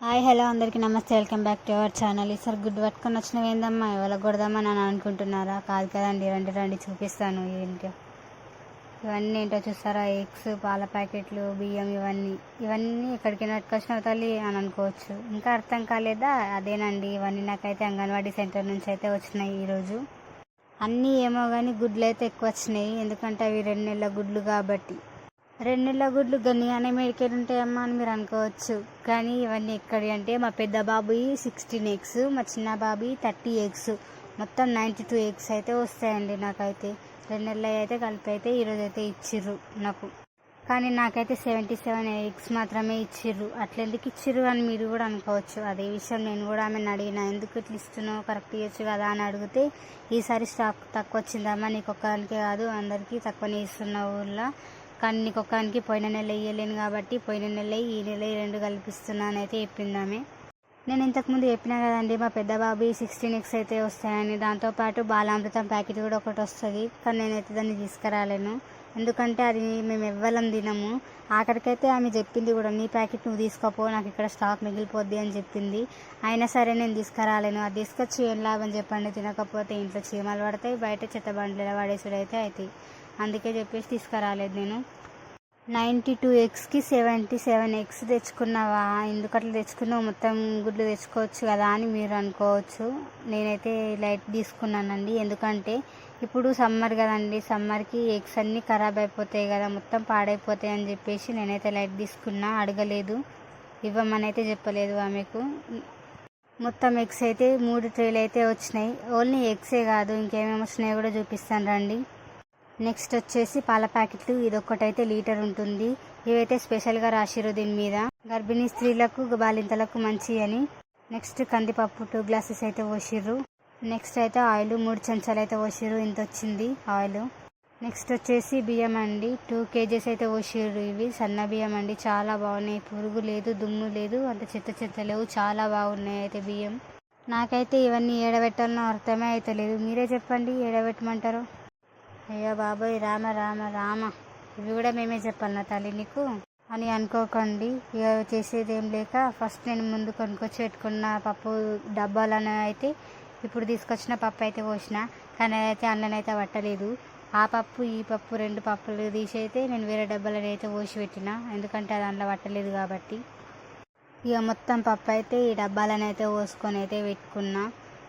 Hi hello అందరికీ నమస్తే. Welcome back to our channel. ఈసారి గుడ్డు పట్టుకొని వచ్చినవి ఏందమ్మా ఇవాళ కొడదామని అని అనుకుంటున్నారా? కాదు కదండి, రండి రండి చూపిస్తాను ఏంటో. ఇవన్నీ ఏంటో చూస్తారా? ఎగ్స్, పాల ప్యాకెట్లు, బియ్యం, ఇవన్నీ ఎక్కడికి పట్టుకొచ్చినావు తల్లి అని అనుకోవచ్చు. ఇంకా అర్థం కాలేదా? అదేనండి, ఇవన్నీ నాకైతే అంగన్వాడీ సెంటర్ నుంచి అయితే వచ్చినాయి ఈరోజు. అన్నీ ఏమో కానీ గుడ్లు అయితే ఎక్కువ వచ్చినాయి, ఎందుకంటే అవి 2 నెలల గుడ్లు కాబట్టి. 2 నెలల గుడ్లు గనిగానే మేడికెళ్ళి ఉంటాయమ్మా అని మీరు అనుకోవచ్చు. కానీ ఇవన్నీ ఎక్కడి అంటే మా పెద్ద బాబుయి 16 ఎగ్స్, మా చిన్న బాబుయి 30 ఎగ్స్, మొత్తం 92 ఎగ్స్ అయితే వస్తాయండి నాకైతే. 2 నెలలు అయితే కలిపి అయితే ఈరోజు అయితే ఇచ్చిర్రు నాకు. కానీ నాకైతే 77 ఎగ్స్ మాత్రమే ఇచ్చిర్రు. అట్లెందుకు ఇచ్చిర్రు అని మీరు కూడా అనుకోవచ్చు. అదే విషయం నేను కూడా ఆమెను అడిగిన, ఎందుకు ఇట్లా ఇస్తున్నావు, కరెక్ట్ ఇవ్వచ్చు కదా అని అడిగితే, ఈసారి స్టాక్ తక్కువ వచ్చిందమ్మా, నీకు ఒక్కదానికే కాదు అందరికీ తక్కువనే ఇస్తున్నావు ఊళ్ళో, కానీ నీకు ఒక్కదానికి పోయిన నెల ఇవ్వలేను కాబట్టి పోయిన నెల ఈ నెల 2 కల్పిస్తున్నాను అయితే చెప్పిందామే. నేను ఇంతకుముందు చెప్పినా కదండి, మా పెద్ద బాబు 16 ఎగ్స్ అయితే వస్తాయని. దాంతోపాటు బాలామృతం ప్యాకెట్ కూడా ఒకటి వస్తుంది, కానీ నేనైతే దాన్ని తీసుకురాలేను, ఎందుకంటే అది మేము ఎవ్వరం తినము. ఆఖరికైతే ఆమె చెప్పింది కూడా, నీ ప్యాకెట్ నువ్వు తీసుకోపో, నాకు ఇక్కడ స్టాక్ మిగిలిపోద్ది అని చెప్పింది. అయినా సరే నేను తీసుకురాలేను. అది తీసుకొచ్చి ఏం లాభం చెప్పండి, తినకపోతే ఇంట్లో చీమలు పడతాయి, బయట చెత్త బండ్లలో పడేసుడు అయితే అవుతాయి. అందుకే చెప్పేసి తీసుకురాలేదు నేను. 92 ఎగ్స్కి 77 ఎగ్స్ తెచ్చుకున్నావా, ఎందుకు అట్లా తెచ్చుకున్నావు, మొత్తం గుడ్లు తెచ్చుకోవచ్చు కదా అని మీరు అనుకోవచ్చు. నేనైతే లైట్ తీసుకున్నానండి, ఎందుకంటే ఇప్పుడు సమ్మర్ కదండి, సమ్మర్కి ఎగ్స్ అన్నీ ఖరాబ్ అయిపోతాయి కదా, మొత్తం పాడైపోతాయి అని చెప్పేసి నేనైతే లైట్ తీసుకున్నా. అడగలేదు, ఇవ్వమని అయితే చెప్పలేదు ఆమెకు. మొత్తం ఎగ్స్ అయితే 3 ట్రేలు అయితే వచ్చినాయి. ఓన్లీ ఎగ్సే కాదు, ఇంకేమేమి వచ్చినాయో కూడా చూపిస్తాను రండి. నెక్స్ట్ వచ్చేసి పాల ప్యాకెట్లు, ఇదొక్కటైతే లీటర్ ఉంటుంది. ఇవైతే స్పెషల్గా రాసిర్రు దీని మీద, గర్భిణీ స్త్రీలకు బాలింతలకు మంచి అని. నెక్స్ట్ కందిపప్పు 2 గ్లాసెస్ అయితే పోసిర్రు. నెక్స్ట్ అయితే ఆయిల్ 3 చెంచాలు అయితే పోసిర్రు, ఇంత వచ్చింది ఆయిల్. నెక్స్ట్ వచ్చేసి బియ్యం అండి, 2 kgs అయితే పోసిర్రు. ఇవి సన్న బియ్యం అండి, చాలా బాగున్నాయి, పురుగు లేదు, దుమ్ము లేదు, అంత చెత్త లేవు, చాలా బాగున్నాయి అయితే బియ్యం. నాకైతే ఇవన్నీ ఏడబెట్టాలనో అర్థమే అయితే లేదు, మీరే చెప్పండి ఏడబెట్టమంటారు. అయ్యో బాబోయ్, రామ రామ రామ, ఇవి కూడా మేమే చెప్పాలన్నా తల్లి నీకు అని అనుకోకండి. ఇక చేసేది ఏం లేక ఫస్ట్ నేను ముందు కొనుక్కొచ్చి పెట్టుకున్న పప్పు డబ్బాలను అయితే ఇప్పుడు తీసుకొచ్చిన పప్పు అయితే పోసిన, కానీ అయితే అందులో అయితే పట్టలేదు. ఆ పప్పు ఈ పప్పు 2 పప్పులు తీసి అయితే నేను వేరే డబ్బాలను అయితే పోసి పెట్టిన, ఎందుకంటే అది అందులో పట్టలేదు కాబట్టి. ఇక మొత్తం పప్పు అయితే ఈ డబ్బాలను అయితే పోసుకొని అయితే పెట్టుకున్నా.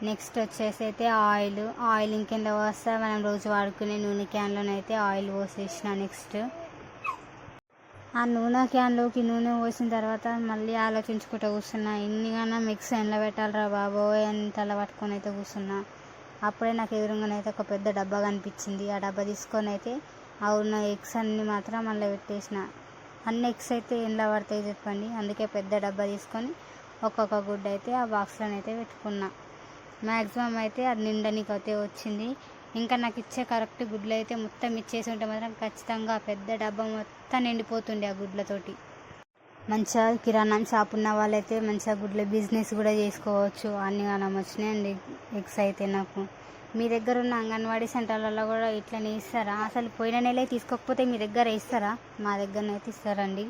నెక్స్ట్ వచ్చేసి అయితే ఆయిల్ ఇంకెంత పోస్తా, మనం రోజు వాడుకునే నూనె క్యాన్లోనైతే ఆయిల్ పోసేసిన. నెక్స్ట్ ఆ నూనె క్యాన్లోకి నూనె పోసిన తర్వాత మళ్ళీ ఆలోచించుకుంటూ కూర్చున్నా, ఇన్నిగానో మిక్స్ ఎండలో పెట్టాలరా బాబోయ్ అని తల పట్టుకొని అయితే కూర్చున్నా. అప్పుడే నాకు ఎదురుగానైతే ఒక పెద్ద డబ్బా కనిపించింది. ఆ డబ్బా తీసుకొని అయితే ఆ ఉన్న ఎగ్స్ అన్నీ మాత్రం మళ్ళీ పెట్టేసిన. అన్ని ఎగ్స్ అయితే ఎండలో పడతాయి చెప్పండి, అందుకే పెద్ద డబ్బా తీసుకొని ఒక్కొక్క గుడ్డ అయితే ఆ బాక్స్లోనైతే పెట్టుకున్నా. మ్యాక్సిమం అయితే అది నిండనికి అయితే వచ్చింది. ఇంకా నాకు ఇచ్చే కరెక్ట్ గుడ్లు అయితే మొత్తం ఇచ్చేసి ఉంటే మాత్రం ఖచ్చితంగా ఆ పెద్ద డబ్బా మొత్తం నిండిపోతుండే ఆ గుడ్లతోటి. మంచిగా కిరాణా షాప్ ఉన్న వాళ్ళైతే మంచిగా గుడ్ల బిజినెస్ కూడా చేసుకోవచ్చు. అన్ని కాలం వచ్చినాయండి ఎగ్స్ అయితే నాకు. మీ దగ్గర ఉన్న అంగన్వాడీ సెంటర్లలో కూడా ఇట్లనే ఇస్తారా? అసలు పోయిన నెలే తీసుకోకపోతే మీ దగ్గర ఇస్తారా? మా దగ్గరనైతే ఇస్తారండి.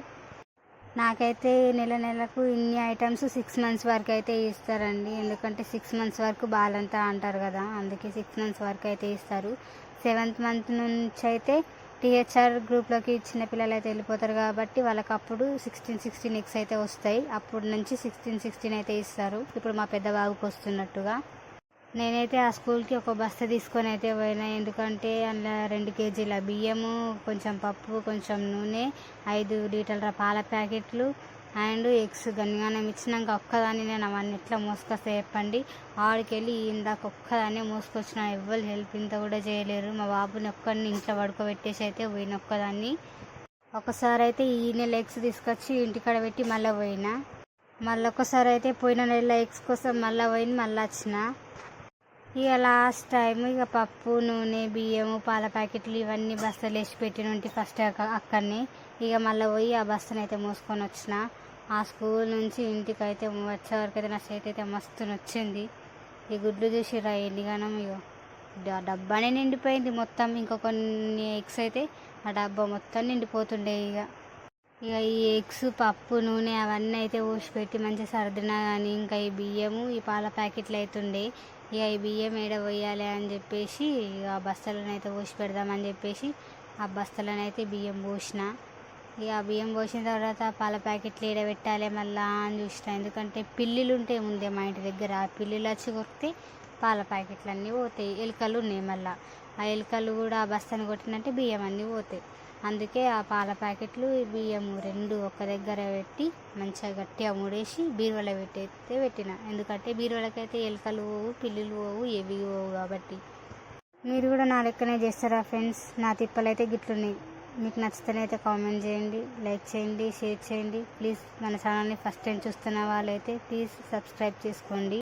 నాకైతే నెలకు ఇన్ని ఐటమ్స్ 6 months వరకు అయితే ఇస్తారండి, ఎందుకంటే 6 months వరకు బాలంతా అంటారు కదా, అందుకే 6 months వరకు అయితే ఇస్తారు. 7th month నుంచి అయితే టీహెచ్ఆర్ గ్రూప్లోకి చిన్నపిల్లలు అయితే వెళ్ళిపోతారు కాబట్టి వాళ్ళకి అప్పుడు 16 ఎగ్స్ అయితే వస్తాయి. అప్పుడు నుంచి 16 అయితే ఇస్తారు, ఇప్పుడు మా పెద్ద బాబుకి వస్తున్నట్టుగా. నేనైతే ఆ స్కూల్కి ఒక బస్తా తీసుకొని అయితే పోయినా, ఎందుకంటే అందులో 2 kgల బియ్యము, కొంచెం పప్పు, కొంచెం నూనె, 5 లీటర్ల పాల ప్యాకెట్లు అండ్ ఎగ్స్ గన్నిగానం ఇచ్చినాక ఒక్కదాన్ని నేను అవన్నీ ఎట్లా మోసుకొస్తా చెప్పండి. ఆడికి వెళ్ళి ఇందాక ఒక్కదాన్నే మోసుకొచ్చిన, ఎవ్వరు హెల్ప్ ఇంత కూడా చేయలేరు. మా బాబుని ఒక్కడిని ఇంట్లో పడుకోబెట్టేసి అయితే పోయిన ఒక్కదాన్ని. ఒకసారి అయితే ఈ నెల ఎగ్స్ తీసుకొచ్చి ఇంటికాడ పెట్టి మళ్ళీ పోయినా, మళ్ళీ ఒకసారి అయితే పోయిన నెల ఎగ్స్ కోసం మళ్ళీ పోయిన మళ్ళీ వచ్చిన. ఇక లాస్ట్ టైం ఇక పప్పు, నూనె, బియ్యము, పాల ప్యాకెట్లు ఇవన్నీ బస్తాలు వేసి పెట్టినంటి ఫస్ట్ అక్కడనే. ఇక మళ్ళీ పోయి ఆ బస్తాను అయితే మోసుకొని వచ్చిన. ఆ స్కూల్ నుంచి ఇంటికి అయితే వచ్చే వరకు అయితే నా చేతి అయితే మస్తు నొచ్చింది. ఈ గుడ్లు చూసిరా ఎన్నిగానం, ఇగో డబ్బానే నిండిపోయింది మొత్తం. ఇంకో కొన్ని ఎగ్స్ అయితే ఆ డబ్బా మొత్తం నిండిపోతుండే. ఇక ఇక ఈ ఎగ్స్ పప్పు నూనె అవన్నీ అయితే ఊసిపెట్టి మంచిగా సర్దినా కానీ ఇంకా ఈ బియ్యము ఈ పాల ప్యాకెట్లు అవుతుండే. ఇక ఈ బియ్యం ఏడ పోయాలి అని చెప్పేసి ఇక ఆ బస్తలను అయితే ఊసి పెడదామని చెప్పేసి ఆ బస్తలను అయితే బియ్యం పోసిన. ఇక ఆ బియ్యం పోసిన తర్వాత పాల ప్యాకెట్లు ఏడ పెట్టాలి మళ్ళా అని చూసిన. ఎందుకంటే పిల్లులు ఉంటాయి ముందే మా ఇంటి దగ్గర. ఆ పిల్లులు వచ్చి కొరికితే పాల ప్యాకెట్లు అన్నీ పోతాయి. ఎలుకలు ఉన్నాయి మళ్ళీ. ఆ ఎలుకలు కూడా ఆ బస్తాను కొట్టినంటే బియ్యం అన్నీ పోతాయి. అందుకే ఆ పాల ప్యాకెట్లు బియ్యము రెండు ఒక దగ్గర పెట్టి మంచిగా గట్టిగా ముడేసి బీరువాలో పెట్టిన. ఎందుకంటే బీరువాలకైతే ఎలుకలు పోవు, పిల్లులు పోవు, ఏవి పోవు కాబట్టి. మీరు కూడా నా లెక్కనే చేస్తారా ఫ్రెండ్స్? నా తిప్పలు అయితే గిట్లున్నాయి. మీకు నచ్చితేనైతే కామెంట్ చేయండి, లైక్ చేయండి, షేర్ చేయండి. ప్లీజ్ మన ఛానల్ని ఫస్ట్ టైం చూస్తున్న వాళ్ళైతే ప్లీజ్ సబ్స్క్రైబ్ చేసుకోండి.